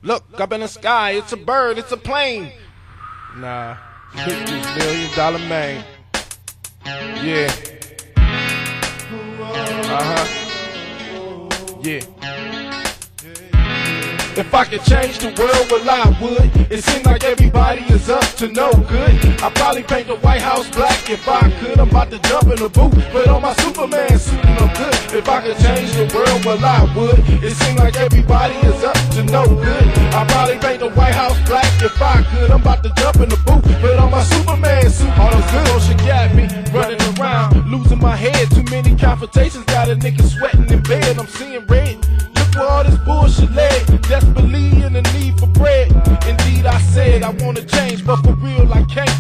Look up in the sky, it's a bird, it's a plane. Nah, it's this $1 million man. Yeah. Yeah. If I could change the world, well I would. It seems like everybody is up to no good. I'd probably paint the White House black if I could. I'm about to jump in the booth, put on my Superman suit and I'm good. If I could change the world, well I would. It seems like everybody is up to no good. I'd probably paint the White House black if I could. I'm about to jump in the booth, put on my Superman suit. All those girls should got me running around, losing my head. Too many confrontations, got a nigga sweating in bed. I'm seeing red. For all this bullshit led, desperately in the need for bread. Indeed I said I wanna change, but for real I can't.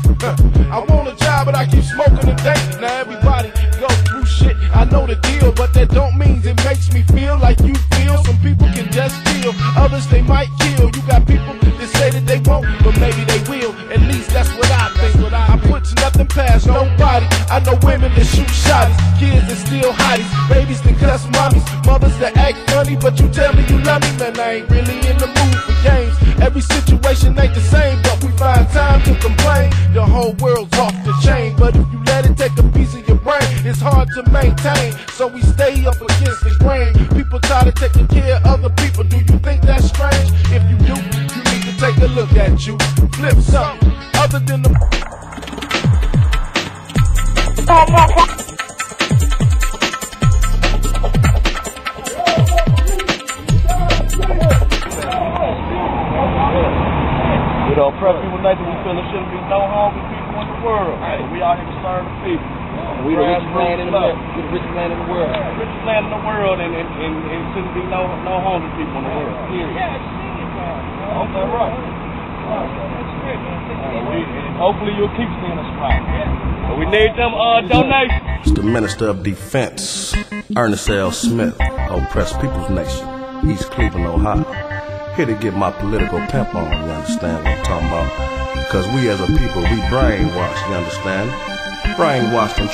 I want a job, but I keep smoking and dank. Now everybody go through shit, I know the deal, but that don't mean it makes me feel like you feel. Some people can just feel, others they might kill. You got people that say that they won't, but maybe they will. At least that's what I think. I put nothing past nobody. I know women that shoot shotties, kids that steal hotties, babies that cuss mommies, mothers that act funny, but you tell me you love me, man, I ain't really in the mood for games. Every situation ain't the same, but we find time to complain. The whole world's off the chain, but if you let it take a piece of your brain, it's hard to maintain. So we stay up against the grain. People try to take care of other people. Do you think that's strange? If you do, you need to take a look at you. Flip something other than the oppressed people like that. We feel there shouldn't be no hungry people in the world. We out here to serve the people. We the richest land in the world. We the richest land in the world. Richest land in the world, and shouldn't be no hungry people in the world. Period. Okay, right. Hopefully you'll keep seeing us right. But we need them donations. It's the Minister of Defense, Ernest L. Smith, Oppressed People's Nation, East Cleveland, Ohio. Here to get my political pimp on, you understand what I'm talking about? Because we as a people, we brainwashed, you understand? Brainwashed and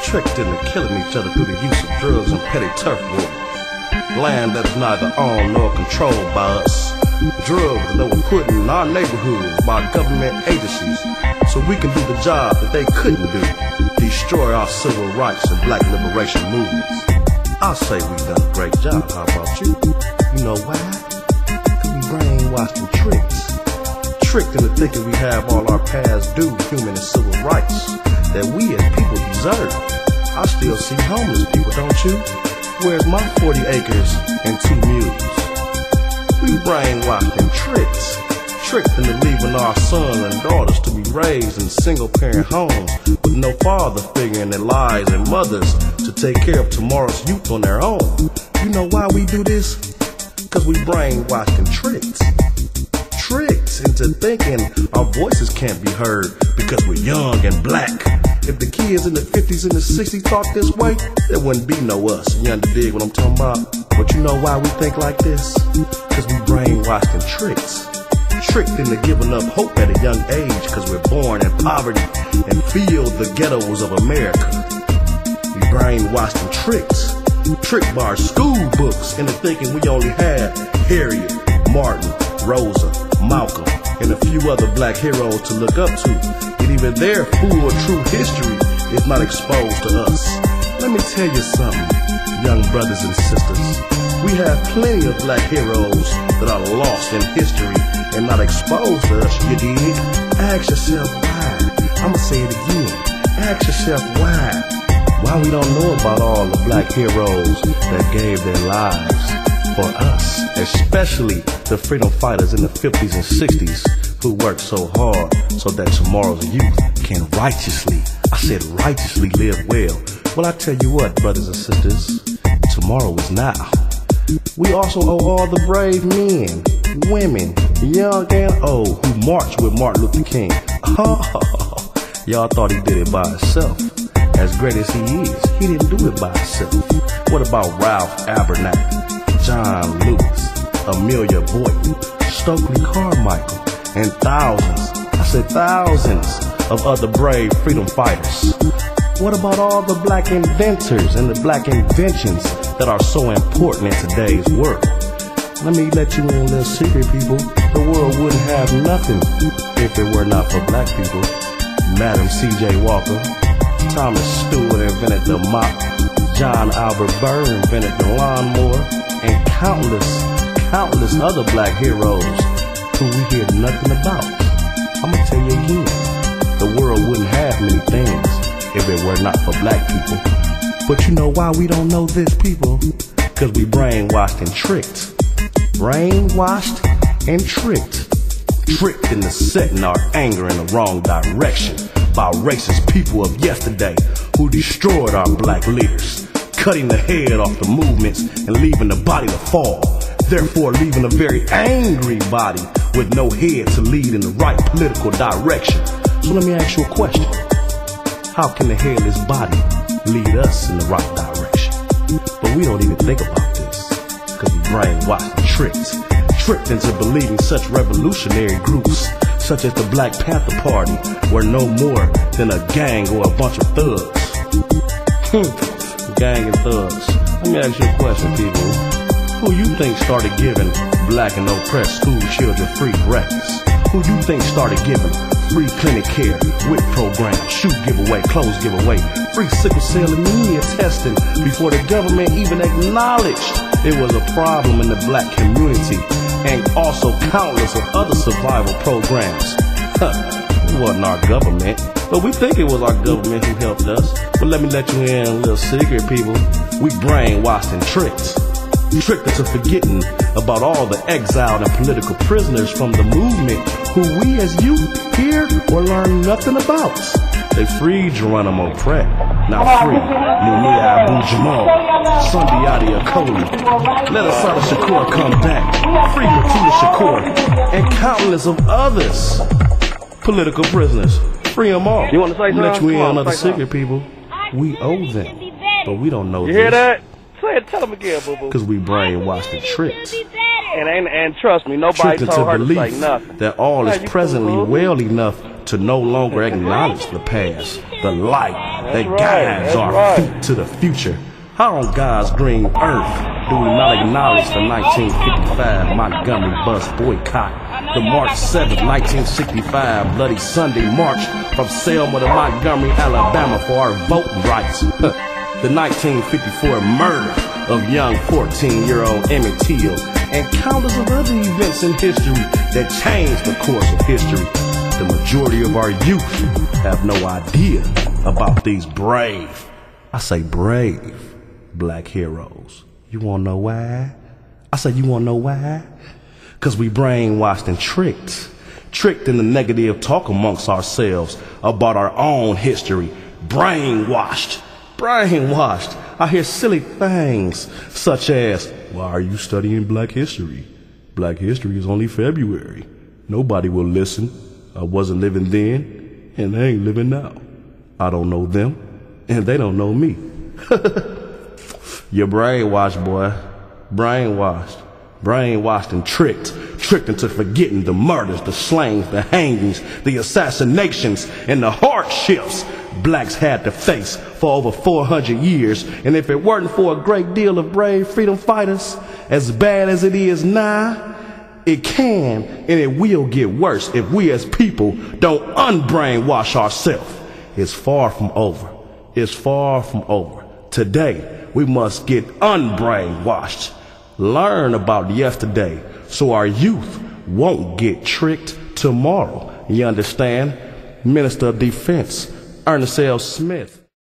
tricked into killing each other through the use of drugs and petty turf war. Land that is neither owned nor controlled by us. Drugs that were put in our neighborhoods by government agencies so we can do the job that they couldn't do. Destroy our civil rights and black liberation movements. I'll say we've done a great job, how about you? You know why? Brainwashed and tricked into thinking we have all our past due human and civil rights that we as people deserve. I still see homeless people, don't you? Where's my 40 acres and 2 mules? We brainwashed and tricked into leaving our sons and daughters to be raised in single-parent homes with no father figure in their lives and mothers to take care of tomorrow's youth on their own. You know why we do this? Because we brainwashed and tricked into thinking our voices can't be heard because we're young and black. If the kids in the 50s and the 60s thought this way, there wouldn't be no us. You understand what I'm talking about? But you know why we think like this? Because we brainwashed and tricked into giving up hope at a young age because we're born in poverty and feel the ghettos of America. We brainwashed and tricked by our school books into thinking we only had Harriet, Martin, Rosa, Malcolm, and a few other black heroes to look up to. And even their full true history is not exposed to us. Let me tell you something, young brothers and sisters. We have plenty of black heroes that are lost in history and not exposed to us, you dig? Ask yourself why. I'ma say it again. Ask yourself why. Why we don't know about all the black heroes that gave their lives for us, especially the freedom fighters in the 50s and 60s who worked so hard so that tomorrow's youth can righteously, I said righteously, live well. Well, I tell you what, brothers and sisters, tomorrow is now. We also owe all the brave men, women, young and old, who marched with Martin Luther King. Y'all thought he did it by himself. As great as he is, he didn't do it by himself. What about Ralph Abernathy, John Lewis, Amelia Boynton, Stokely Carmichael, and thousands of other brave freedom fighters? What about all the black inventors and the black inventions that are so important in today's world? Let me let you in a little secret, people. The world wouldn't have nothing if it were not for black people. Madam C.J. Walker, Thomas Stewart invented the mop, John Albert Burr invented the lawnmower, and countless other black heroes who we hear nothing about. I'm gonna tell you again, the world wouldn't have many things if it were not for black people. But you know why we don't know this, people? Because we brainwashed and tricked. Brainwashed and tricked. Tricked into setting our anger in the wrong direction by racist people of yesterday who destroyed our black leaders, cutting the head off the movements and leaving the body to fall, therefore leaving a very angry body with no head to lead in the right political direction. So let me ask you a question. How can the headless body lead us in the right direction? But we don't even think about this because we brainwashed and tricked into believing such revolutionary groups such as the Black Panther Party were no more than a gang or a bunch of thugs. Gang and thugs. Let me ask you a question, people. Who you think started giving black and oppressed school children free breakfast? Who you think started giving free clinic care, WIC programs, shoe giveaway, clothes giveaway, free sickle cell anemia testing before the government even acknowledged it was a problem in the black community, and also countless of other survival programs? It wasn't our government, but we think it was our government who helped us. But let me let you in a little secret, people. We brainwashed and tricked into forgetting about all the exiled and political prisoners from the movement who we as youth hear or learn nothing about. They freed Geronimo Pratt, now free Mumia Abu-Jamal, Sundiata Acoli, let Assata Shakur come back, free Batula Shakur, and countless of others. Political prisoners, free them all. You want to say something? Let you in another secret, people. We owe them, but we don't know You this. hear that? Say it, tell them again, boo-boo. Because we brainwashed and tricked. And trust me, nobody Tricked told into her to say belief nothing. that all is Hey, you presently cool, well enough to no longer acknowledge the past, the light that right, guides that's our right. feet to the future. How on God's green earth do we not acknowledge the 1955 Montgomery bus boycott, the March 7th, 1965 Bloody Sunday March from Selma to Montgomery, Alabama for our voting rights, the 1954 murder of young 14-year-old Emmett Till, and countless of other events in history that changed the course of history. The majority of our youth have no idea about these brave, I say brave, black heroes. You wanna know why? I say, you wanna know why? Because we brainwashed and tricked in the negative talk amongst ourselves about our own history. Brainwashed. I hear silly things such as, why are you studying black history? Black history is only February. Nobody will listen. I wasn't living then, and they ain't living now. I don't know them, and they don't know me. You're brainwashed, boy. Brainwashed and tricked into forgetting the murders, the slayings, the hangings, the assassinations, and the hardships blacks had to face for over 400 years. And if it weren't for a great deal of brave freedom fighters, as bad as it is now, it can and it will get worse if we as people don't unbrainwash ourselves. It's far from over. Today, we must get unbrainwashed. Learn about yesterday so our youth won't get tricked tomorrow. You understand? Minister of Defense, Ernest L. Smith.